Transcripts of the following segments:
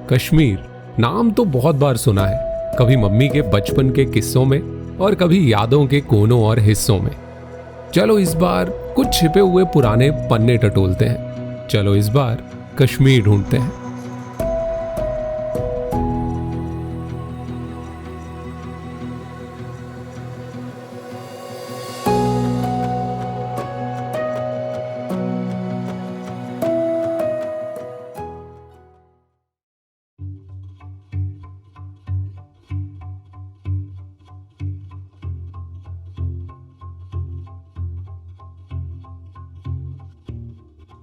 कश्मीर नाम तो बहुत बार सुना है, कभी मम्मी के बचपन के किस्सों में और कभी यादों के कोनों और हिस्सों में। चलो इस बार कुछ छिपे हुए पुराने पन्ने टटोलते हैं। चलो इस बार कश्मीर ढूंढते हैं।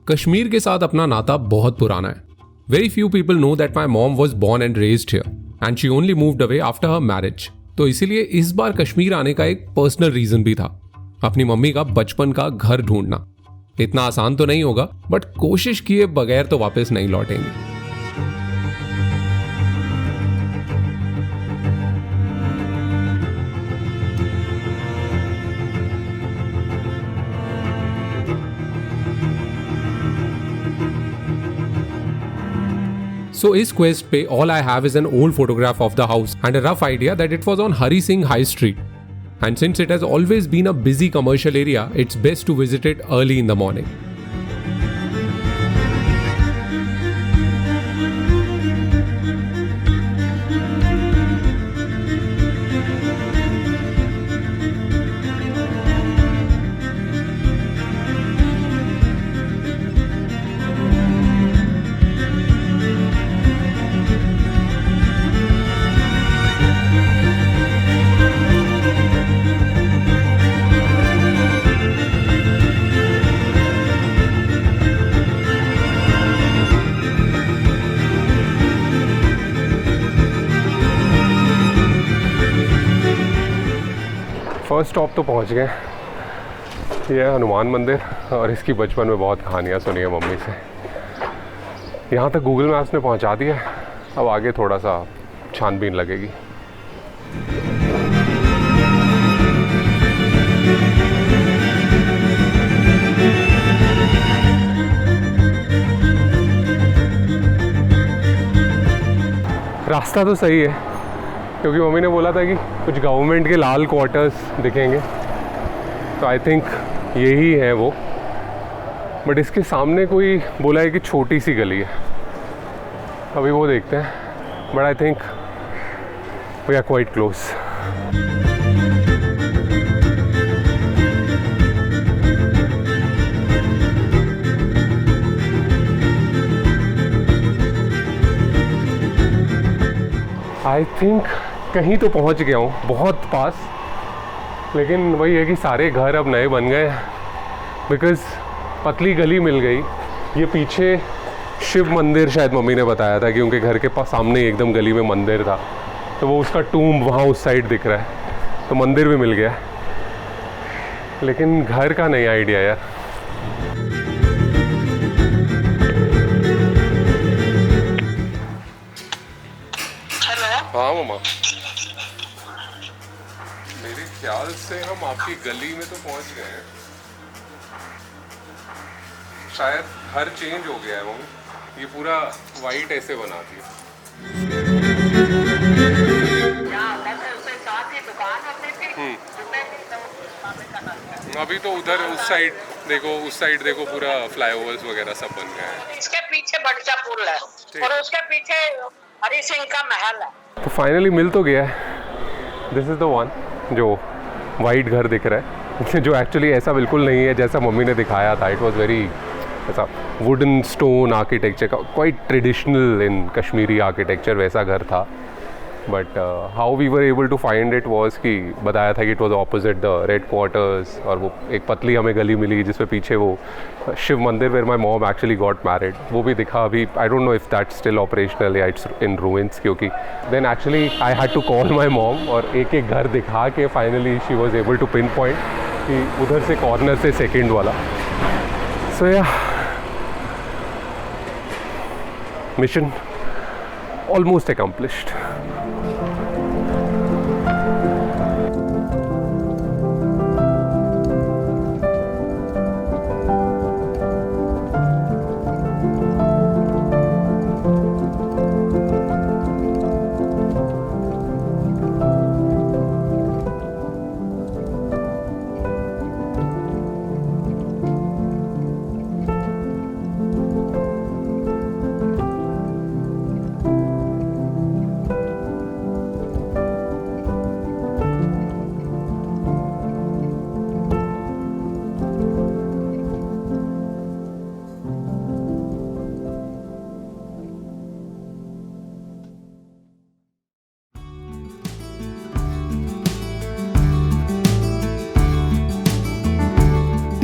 कश्मीर के साथ अपना नाता बहुत पुराना है। Very few people know that my mom was born and raised here and she only moved away after her marriage. तो इसीलिए इस बार कश्मीर आने का एक पर्सनल रीजन भी था, अपनी मम्मी का बचपन का घर ढूंढना। इतना आसान तो नहीं होगा, बट कोशिश किए बगैर तो वापस नहीं लौटेंगे। So इस quest पे all I have is an old photograph of the house and a rough idea that it was on Hari Singh High Street. And since it has always been a busy commercial area, it's best to visit it early in the morning. First stop तो पहुंच गए। ये है हनुमान मंदिर और इसकी बचपन में बहुत कहानियाँ सुनी है मम्मी से। यहाँ तक गूगल मैप्स ने पहुँचा दिया, अब आगे थोड़ा सा छानबीन लगेगी। रास्ता तो सही है, क्योंकि मम्मी ने बोला था कि कुछ गवर्नमेंट के लाल क्वार्टर्स दिखेंगे, तो आई थिंक यही है वो। बट इसके सामने कोई बोला है कि छोटी सी गली है, अभी वो देखते हैं। But I think we are quite close. I think कहीं तो पहुंच गया हूँ, बहुत पास। लेकिन वही है कि सारे घर अब नए बन गए, बिकॉज़ पतली गली मिल गई। ये पीछे शिव मंदिर शायद मम्मी ने बताया था कि उनके घर के पास सामने एकदम गली में मंदिर था, तो वो उसका टूम्ब वहाँ उस साइड दिख रहा है, तो मंदिर भी मिल गया। लेकिन घर का नहीं आइडिया यार। हाँ मम्मा, मेरे ख्याल से हम आपकी गली में तो पहुंच गए हैं। शायद घर चेंज हो गया है मम्मी, ये पूरा वाइट ऐसे बनाती है। अभी तो उधर उस साइड देखो पूरा फ्लाईओवर्स वगैरह सब बन गए हैं। इसके पीछे बड़चा पुल है और उसके पीछे हरि सिंह का महल है। तो फाइनली मिल तो गया है। दिस इज़ द वन जो वाइट घर दिख रहा है, जो एक्चुअली ऐसा बिल्कुल नहीं है जैसा मम्मी ने दिखाया था। इट वाज वेरी ऐसा वुडन स्टोन आर्किटेक्चर का, quite traditional in Kashmiri architecture वैसा घर था। But how we were able to find it was कि बताया था कि it was opposite the red quarters, और वो एक पतली हमें गली मिली जिसमें पीछे वो शिव मंदिर where my mom actually got married, वो भी दिखा। अभी I don't know if that still operational या इट्स इन रूइंस, क्योंकि then actually I had to call my mom और एक एक घर दिखा के finally she was able to pinpoint कि उधर से कॉर्नर से सेकेंड वाला। So yeah mission almost accomplished.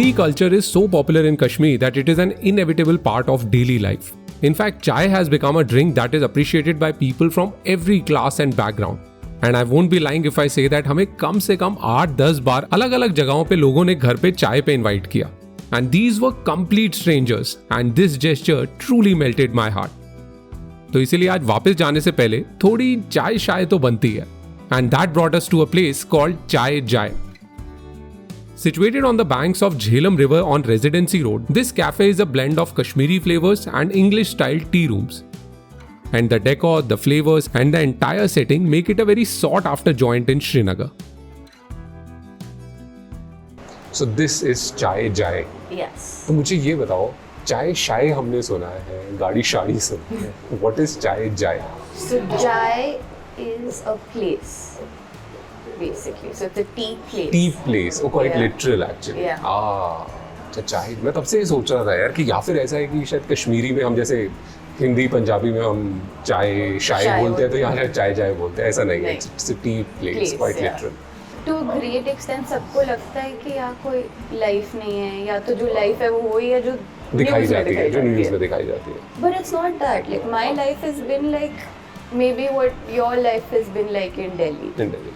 Tea culture is so popular in Kashmir that it is an inevitable part of daily life. In fact, chai has become a drink that is appreciated by people from every class and background. And I won't be lying if I say that हमें कम से कम 8-10 बार अलग अलग जगहों पे लोगों ने घर पे चाय पे इनवाइट किया. And these were complete strangers and this gesture truly melted my heart. तो इसीलिए आज वापस जाने से पहले थोड़ी चाय शाय तो बनती है. And that brought us to a place called Chai Jai. Situated on the banks of Jhelum River on Residency Road, this cafe is a blend of Kashmiri flavors and English-style tea rooms. And the decor, the flavors and the entire setting make it a very sought-after joint in Srinagar. So this is Chai Jai. Yes. तो मुझे ये बताओ, चाय शाय हमने सुना है, गाड़ी शाड़ी सुनी है. What is Chai Jai? So Jai is a place, basically. So it's a tea place. Tea place. Oh, quite Yeah. literal actually. Yeah. अच्छा चाय. मैं तब से ये सोच रहा था यार कि या फिर ऐसा है कि शायद कश्मीरी में हम जैसे हिंदी पंजाबी में हम चाय शाय शाय बोलते हैं तो बोलते यहाँ शायद चाय जाय बोलते हैं. ऐसा नहीं है. नहीं. It's a tea place. Place, Quite yeah. literal. To a great extent सबको लगता है कि यहाँ कोई लाइफ नहीं है, या तो जो लाइफ है वो वही है जो दिखाई news में जाती है, जो जाती न्यूज़ में दिखाई जाती है. But it's not that. Like my life has been like maybe what your life has been like in Delhi. In Delhi.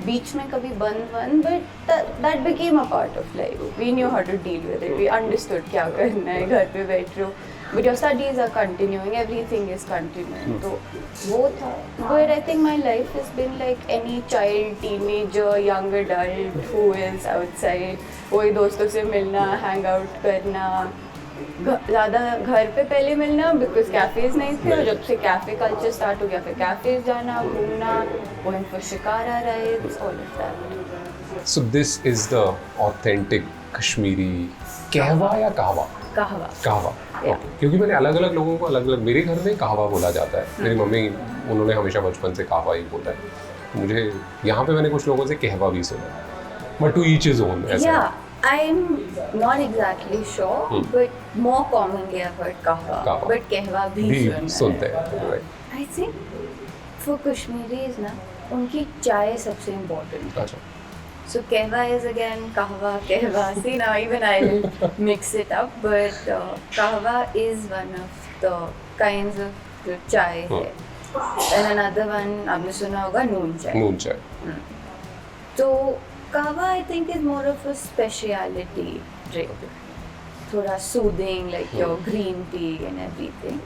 बीच में कभी बंद but that became a part of life. We knew how to deal with it. We understood क्या करना है, घर पे बैठ रहे हो. But your studies are continuing, everything is continuing. तो वो था. But I think my life has been like any child, teenager, young adult who is outside. वही दोस्तों से मिलना, hang out करना. ज़्यादा घर पे पहले मिलना because cafes नहीं थे, और जब से cafe culture start हो गया फिर cafes जाना, घूमना, going for shikara rides, all of that. So this is the authentic Kashmiri कहवा या कहवा? कहवा. कहवा. Yeah. Okay. क्योंकि मैंने अलग अलग लोगों को अलग अलग, मेरे घर में कहवा बोला जाता है. मेरी मम्मी उन्होंने हमेशा बचपन से कहवा ही बोला है. मुझे यहाँ पे मैंने कुछ लोगों से कहवा भी सुना. But to each his own. ऐसा. Yeah, I'm not exactly sure, but more commonly I've heard kahwa. But कहवा भी भी सुनते हैं. Right. I think for Kashmiris ना उनकी चाय सबसे important. अच्छा. So कहवा is again kahwa, कहवा. See now even I'll mix it up, but kahwa is one of the kinds of जो चाय है. And another one आपने सुना होगा noon चाय. नून चाय. तो kahwa I think is more of a speciality drink. थोड़ा soothing like your green tea and everything.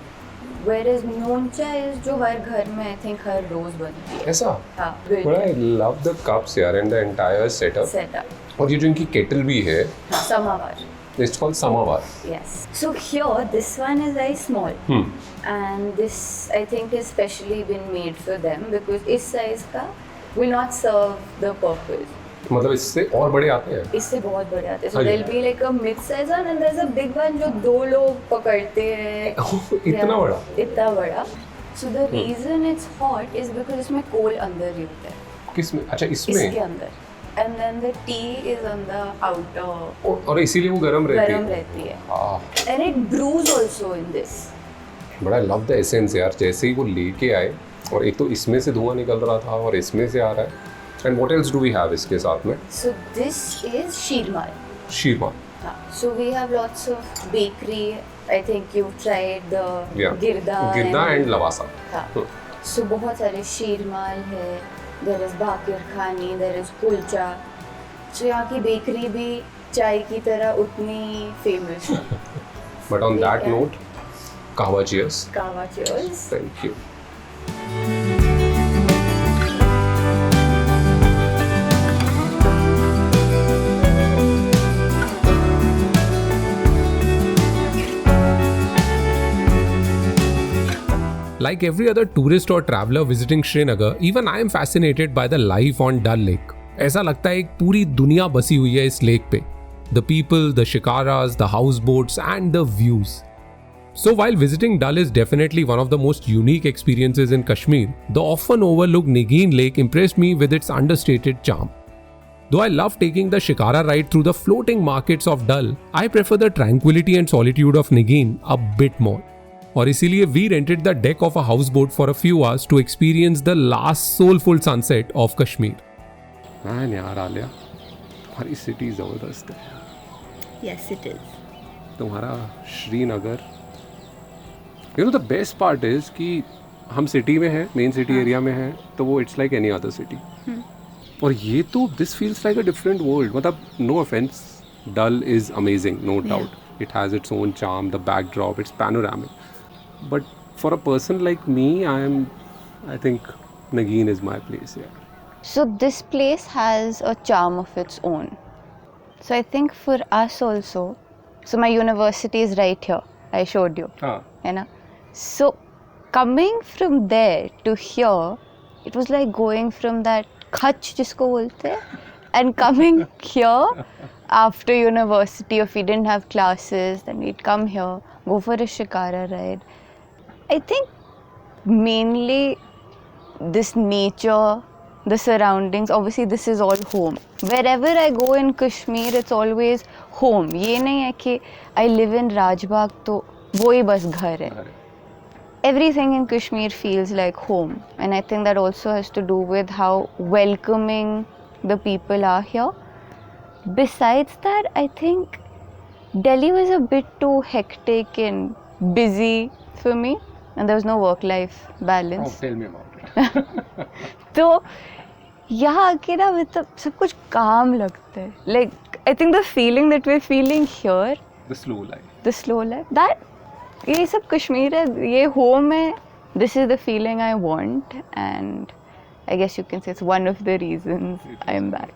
Whereas noon chai is जो हर घर में I think हर रोज बनती है. ऐसा. हाँ. But I love the cups यार and the entire setup. Setup. और ये जो इनकी केटल भी है. हाँ. समावार. It's called समावार. Yes. So here this one is very small. And this I think is specially been made for them because इस size का will not serve the purpose. मतलब इससे और बड़े आते हैं. इससे बहुत बड़े आते हैं. So हाँ जी. there'll be like a mid size one and there's a big one जो 2 लोग पकड़ते हैं. इतना बड़ा. इतना बड़ा. So the reason it's hot is because इसमें कोल अंदर ही होता है. किसमें? अच्छा इसमें. इसके अंदर. And then the tea is on the outer. और इसीलिए वो गरम रहती है. गरम रहती है. हाँ. And it brews also in this. बड़ा लव द एसेंस यार. जैसे ही वो लेके आए और एक तो इसमें से धुआं निकल रहा था और इसमें से आ रहा है. And what else do we have इसके साथ में? So this is sheermal. Sheermal. हाँ. So we have lots of bakery. I think you've tried the गिरदा and Lavasa. हाँ. So बहुत सारे शीरमाल है. There is बाकिर खानी. There is kulcha. So यहाँ की बेकरी भी चाय की तरह उतनी फेमस है. But on that note, कहवा cheers. कहवा cheers. Thank you. Like every other tourist or traveler visiting Srinagar, even I am fascinated by the life on Dal Lake. ऐसा लगता है एक पूरी दुनिया बसी हुई है इस लेक पे. The people, the shikaras, the houseboats and the views. So while visiting Dal is definitely one of the most unique experiences in Kashmir, the often overlooked Nagin Lake impressed me with its understated charm. Though I love taking the shikara ride through the floating markets of Dal, I prefer the tranquility and solitude of Nagin a bit more. और इसीलिए we rented the deck of a houseboat for a few hours to experience the last soulful sunset of Kashmir. Man यार आलिया, तुम्हारी city जबरदस्त है. Yes, it is. तुम्हारा Srinagar, you know the best part is कि हम city में हैं, main city area में हैं, तो वो it's like any other city. और ये तो this feels like a different world. मतलब no offence, Dal is amazing, no doubt. It has its own charm, the backdrop, it's panoramic. But for a person like me, I think Nagin is my place, yeah. So this place has a charm of its own. So I think for us also, so my university is right here. I showed you. You know? So coming from there to here, it was like going from that Kutch jisko bolte hain, and coming here after university, if we didn't have classes, then we'd come here, go for a shikara ride. I think mainly this nature, the surroundings, obviously this is all home. Wherever I go in Kashmir, it's always home. ये नहीं है कि I live in Rajbagh तो वो ही बस घर है. Everything in Kashmir feels like home, and I think that also has to do with how welcoming the people are here. Besides that, I think Delhi was a bit too hectic and busy for me, and there was no work-life balance. Oh, tell me about it. तो यहाँ आके ना मतलब सब कुछ काम लगता है. Like I think the feeling that we're feeling here, The slow life. that ये सब कश्मीर है, ये home है. This is the feeling I want, and I guess you can say it's one of the reasons I'm back.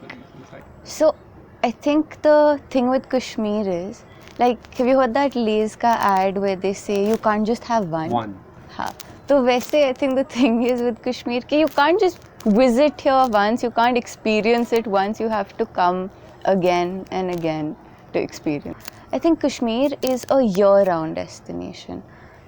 So I think the thing with Kashmir is, like, have you heard that Lay's ka ad where they say you can't just have one? हाँ, तो वैसे I think the thing is with Kashmir कि you can't just visit here once, you can't experience it once, you have to come again and again to experience. I think Kashmir is a year-round destination.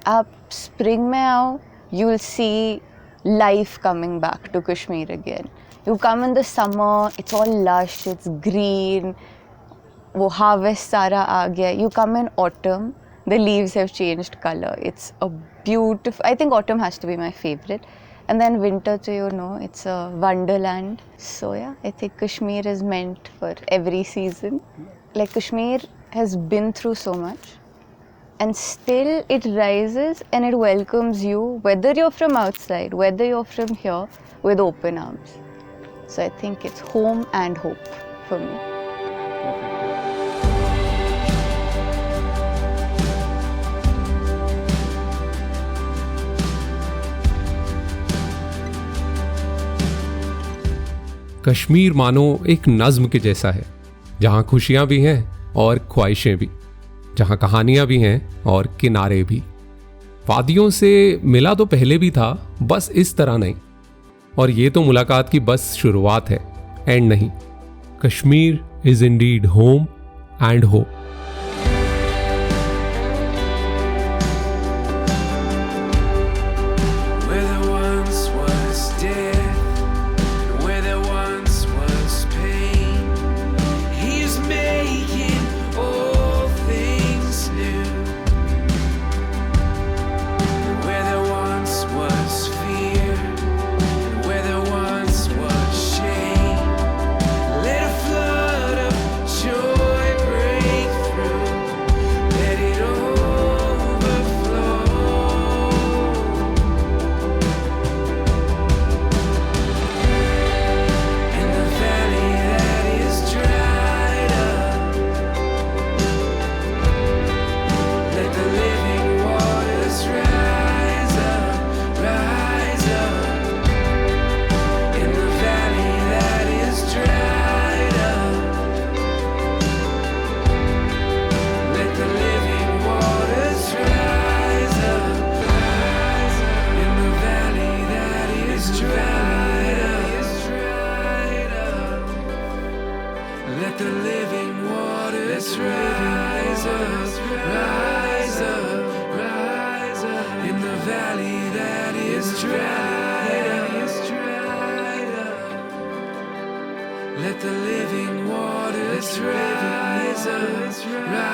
आप spring में आओ, you'll see life coming back to Kashmir again. You come in the summer, it's all lush, it's green, वो harvest सारा आ गया. You come in autumn, the leaves have changed color. It's a beautiful, I think autumn has to be my favorite. And then winter too, you know, it's a wonderland. So yeah, I think Kashmir is meant for every season. Like Kashmir has been through so much, and still it rises and it welcomes you, whether you're from outside, whether you're from here, with open arms. So I think it's home and hope for me. Kashmir मानो एक नज्म के जैसा है, जहाँ खुशियाँ भी हैं और ख्वाहिशें भी, जहाँ कहानियाँ भी हैं और किनारे भी. वादियों से मिला तो पहले भी था, बस इस तरह नहीं. और ये तो मुलाकात की बस शुरुआत है, एंड नहीं. Kashmir is Indeed home and hope. Let the living waters rise up, rise